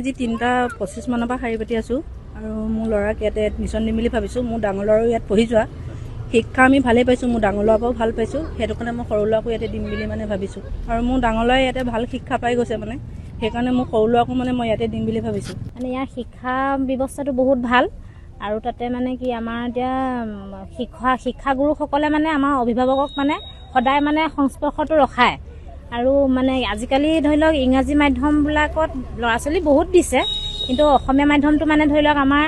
আজি 3:25 মানৰ পৰা শাৰী পাতি আছোঁ আৰু মোৰ ল'ৰাক ইয়াতে এডমিশ্যন দিম বুলি ভাবিছোঁ। মোৰ ডাঙৰ ল'ৰাও ইয়াত পঢ়ি যোৱা, শিক্ষা আমি ভালেই পাইছোঁ, মোৰ ডাঙৰ ল'ৰাৰ পৰাও ভাল পাইছোঁ, সেইটো কাৰণে মই সৰু ল'ৰাকো ইয়াতে দিম বুলি ভাবিছোঁ। আৰু মোৰ ডাঙৰ ল'ৰাই ইয়াতে ভাল শিক্ষা পাই গৈছে সেইকাৰণে মোৰ সৰু ল'ৰাকো মই ইয়াতে দিম বুলি ভাবিছোঁ। ইয়াৰ শিক্ষা ব্যৱস্থাটো বহুত ভাল আৰু তাতে কি আমাৰ এতিয়া শিক্ষাগুৰুসকলে আমাৰ অভিভাৱকক সদায় সংস্পৰ্শটো ৰখায় আৰু আজিকালি ধৰি লওক ইংৰাজী মাধ্যমবিলাকত ল'ৰা ছোৱালী বহুত দিছে, কিন্তু অসমীয়া মাধ্যমটো ধৰি লওক আমাৰ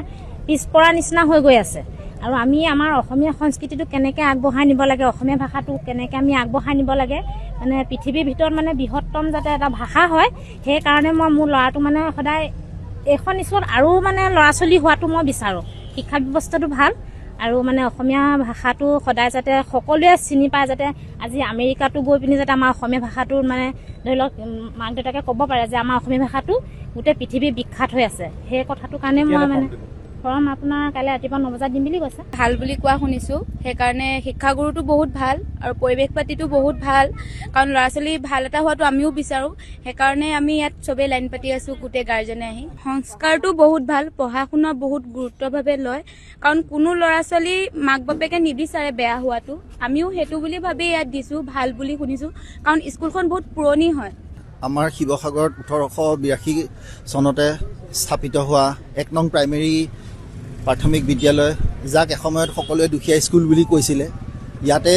পিছপৰা নিচিনা হৈ গৈ আছে। আৰু আমি আমাৰ অসমীয়া সংস্কৃতিটো কেনেকৈ আগবঢ়াই নিব লাগে, অসমীয়া ভাষাটো কেনেকৈ আমি আগবঢ়াই নিব লাগে, পৃথিৱীৰ ভিতৰত বৃহত্তম যাতে এটা ভাষা হয়, সেইকাৰণে মই মোৰ ল'ৰাটো সদায় এইখন স্কুলত আৰু ল'ৰা ছোৱালী হোৱাটো মই বিচাৰোঁ। শিক্ষা ব্যৱস্থাটো ভাল আৰু অসমীয়া ভাষাটো সদায় যাতে সকলোৱে চিনি পায়, যাতে আজি আমেৰিকাতো গৈ পিনি যাতে আমাৰ অসমীয়া ভাষাটো ধৰি লওক মাক দেউতাকে ক'ব পাৰে যে আমাৰ অসমীয়া ভাষাটো গোটেই পৃথিৱী বিখ্যাত হৈ আছে। সেই কথাটোৰ কাৰণে মই ফৰ্ম আপোনাৰ কাইলৈ ৰাতিপুৱা 9 বজাত দিম বুলি কৈছে। ভাল বুলি কোৱা শুনিছোঁ, সেইকাৰণে শিক্ষাগুৰুটো বহুত ভাল আৰু পৰিৱেশ পাতিটো বহুত ভাল, কাৰণ ল'ৰা ছোৱালী ভাল এটা হোৱাটো আমিও বিচাৰোঁ। সেইকাৰণে আমি ইয়াত চবেই লাইন পাতি আছোঁ, গোটেই গাৰ্জেনে আহি। সংস্কাৰটো বহুত ভাল, পঢ়া শুনা বহুত গুৰুত্বভাৱে লয়, কাৰণ কোনো ল'ৰা ছোৱালী মাক বাপেকে নিবিচাৰে বেয়া হোৱাটো। আমিও সেইটো বুলি ভাবি ইয়াত দিছোঁ, ভাল বুলি শুনিছোঁ, কাৰণ স্কুলখন বহুত পুৰণি হয়। আমাৰ শিৱসাগৰত 1882 চনতে স্থাপিত হোৱা 1 নং প্ৰাইমেৰী প্ৰাথমিক বিদ্যালয়, যাক এসময়ত সকলোৱে দুখীয়া স্কুল বুলি কৈছিলে। ইয়াতে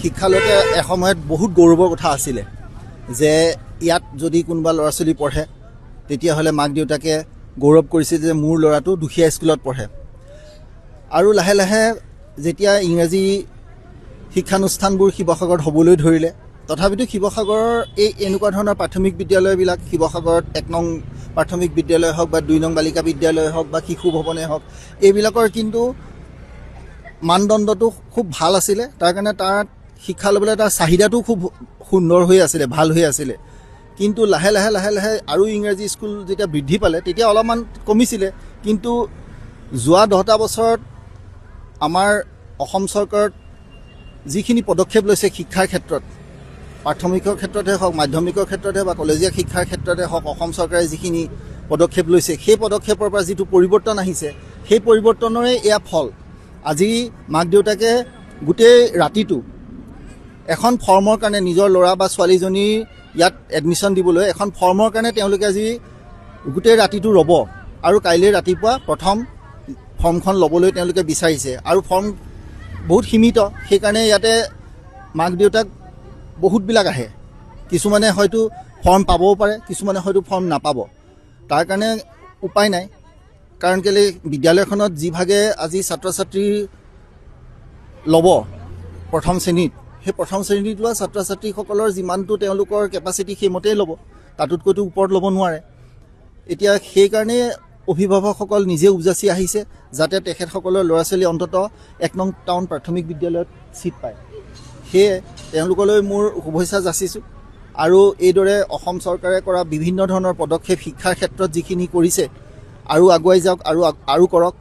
শিক্ষালৈকে এসময়ত বহুত গৌৰৱৰ কথা আছিলে যে ইয়াত যদি কোনোবা ল'ৰা ছোৱালী পঢ়ে তেতিয়াহ'লে মাক দেউতাকে গৌৰৱ কৰিছিল যে মোৰ ল'ৰাটো দুখীয়া স্কুলত পঢ়ে। আৰু লাহে লাহে যেতিয়া ইংৰাজী শিক্ষানুষ্ঠানবোৰ শিৱসাগৰত হ'বলৈ ধৰিলে, তথাপিতো শিৱসাগৰৰ এনেকুৱা ধৰণৰ প্ৰাথমিক বিদ্যালয়বিলাক, শিৱসাগৰত 1 নং প্ৰাথমিক বিদ্যালয় হওক বা 2 নং বালিকা বিদ্যালয় হওক বা শিশু ভৱনে হওক, এইবিলাকৰ কিন্তু মানদণ্ডটো খুব ভাল আছিলে। তাৰ কাৰণে তাত শিক্ষা ল'বলৈ তাৰ চাহিদাটো খুব সুন্দৰ হৈ আছিলে, ভাল হৈ আছিলে। কিন্তু লাহে লাহে লাহে লাহে আৰু ইংৰাজী স্কুল যেতিয়া বৃদ্ধি পালে তেতিয়া অলপমান কমিছিলে। কিন্তু যোৱা 10টা বছৰত আমাৰ অসম চৰকাৰত যিখিনি পদক্ষেপ লৈছে শিক্ষাৰ ক্ষেত্ৰত, প্ৰাথমিকৰ ক্ষেত্ৰতে হওক, মাধ্যমিকৰ ক্ষেত্ৰতে বা কলেজীয়া শিক্ষাৰ ক্ষেত্ৰতে হওক, অসম চৰকাৰে যিখিনি পদক্ষেপ লৈছে, সেই পদক্ষেপৰ পৰা যিটো পৰিৱৰ্তন আহিছে, সেই পৰিৱৰ্তনৰে এয়া ফল। আজি মাক দেউতাকে গোটেই ৰাতিটো এখন ফৰ্মৰ কাৰণে নিজৰ ল'ৰা বা ছোৱালীজনীৰ ইয়াত এডমিশ্যন দিবলৈ এখন ফৰ্মৰ কাৰণে তেওঁলোকে আজি গোটেই ৰাতিটো ৰ'ব আৰু কাইলৈ ৰাতিপুৱা প্ৰথম ফৰ্মখন ল'বলৈ তেওঁলোকে বিচাৰিছে। আৰু ফৰ্ম বহুত সীমিত, সেইকাৰণে ইয়াতে মাক দেউতাক বহুতবিলাক আহে। কিছুমানে হয়তো ফৰ্ম পাবও পাৰে, কিছুমানে হয়তো ফৰ্ম নাপাব। তাৰ কাৰণে উপায় নাই, কাৰণ কেলৈ বিদ্যালয়খনত যিভাগে আজি ছাত্ৰ ছাত্ৰী ল'ব প্ৰথম শ্ৰেণীত, সেই প্ৰথম শ্ৰেণীত লোৱা ছাত্ৰ ছাত্ৰীসকলৰ যিমানটো তেওঁলোকৰ কেপাচিটি সেইমতেই ল'ব, তাতোতকৈতো ওপৰত ল'ব নোৱাৰে। এতিয়া সেইকাৰণে অভিভাৱকসকল নিজে উপজাচি আহিছে যাতে তেখেতসকলৰ ল'ৰা ছোৱালী অন্ততঃ 1 নং টাউন প্ৰাথমিক বিদ্যালয়ত ছিট পায়। সেয়ে তেওঁলোকলৈ মোৰ শুভেচ্ছা যাচিছোঁ। আৰু এইদৰে অসম চৰকাৰে কৰা বিভিন্ন ধৰণৰ পদক্ষেপ শিক্ষাৰ ক্ষেত্ৰত যিখিনি কৰিছে আৰু আগুৱাই যাওক আৰু কৰক।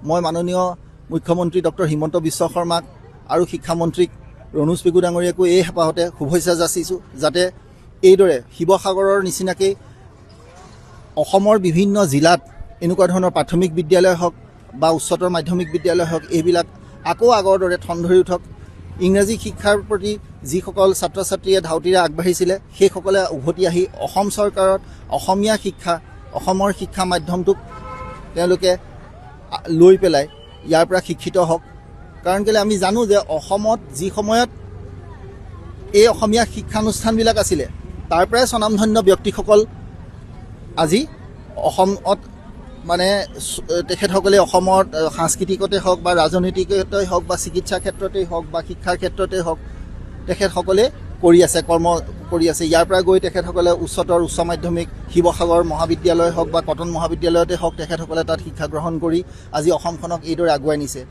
মই মাননীয় মুখ্যমন্ত্ৰী ডক্টৰ হিমন্ত বিশ্ব শৰ্মাক আৰু শিক্ষামন্ত্ৰীক ৰণোজ পেগু ডাঙৰীয়াকো এই হেঁপাহতে শুভেচ্ছা যাচিছোঁ, যাতে এইদৰে শিৱসাগৰৰ নিচিনাকৈ অসমৰ বিভিন্ন জিলাত এনেকুৱা ধৰণৰ প্ৰাথমিক বিদ্যালয় হওক বা উচ্চতৰ মাধ্যমিক বিদ্যালয় হওক, এইবিলাক আকৌ আগৰ দৰে ঠন ধৰি উঠক। ইংৰাজী শিক্ষাৰ প্ৰতি যিসকল ছাত্ৰ ছাত্ৰীয়ে ধাউতিৰে আগবাঢ়িছিলে, সেইসকলে উভতি আহি অসম চৰকাৰত অসমীয়া শিক্ষা, অসমৰ শিক্ষা মাধ্যমটোক তেওঁলোকে লৈ পেলাই ইয়াৰ পৰা শিক্ষিত হওক। কাৰণ কেলৈ আমি জানো যে অসমত যি সময়ত এই অসমীয়া শিক্ষানুষ্ঠানবিলাক আছিলে, তাৰ পৰাই স্বনামধন্য ব্যক্তিসকল আজি অসমত তেখেতসকলে অসমত সাংস্কৃতিকতে হওক বা ৰাজনীতিকতে হওক বা চিকিৎসা ক্ষেত্ৰতেই হওক বা শিক্ষাৰ ক্ষেত্ৰতেই হওক, তেখেতসকলে কৰ্ম কৰি আছে। ইয়াৰ পৰা গৈ তেখেতসকলে উচ্চ মাধ্যমিক শিৱসাগৰ মহাবিদ্যালয় হওক বা কটন মহাবিদ্যালয়তে হওক, তেখেতসকলে তাত শিক্ষা গ্ৰহণ কৰি আজি অসমখনক এইদৰে আগুৱাই নিছে।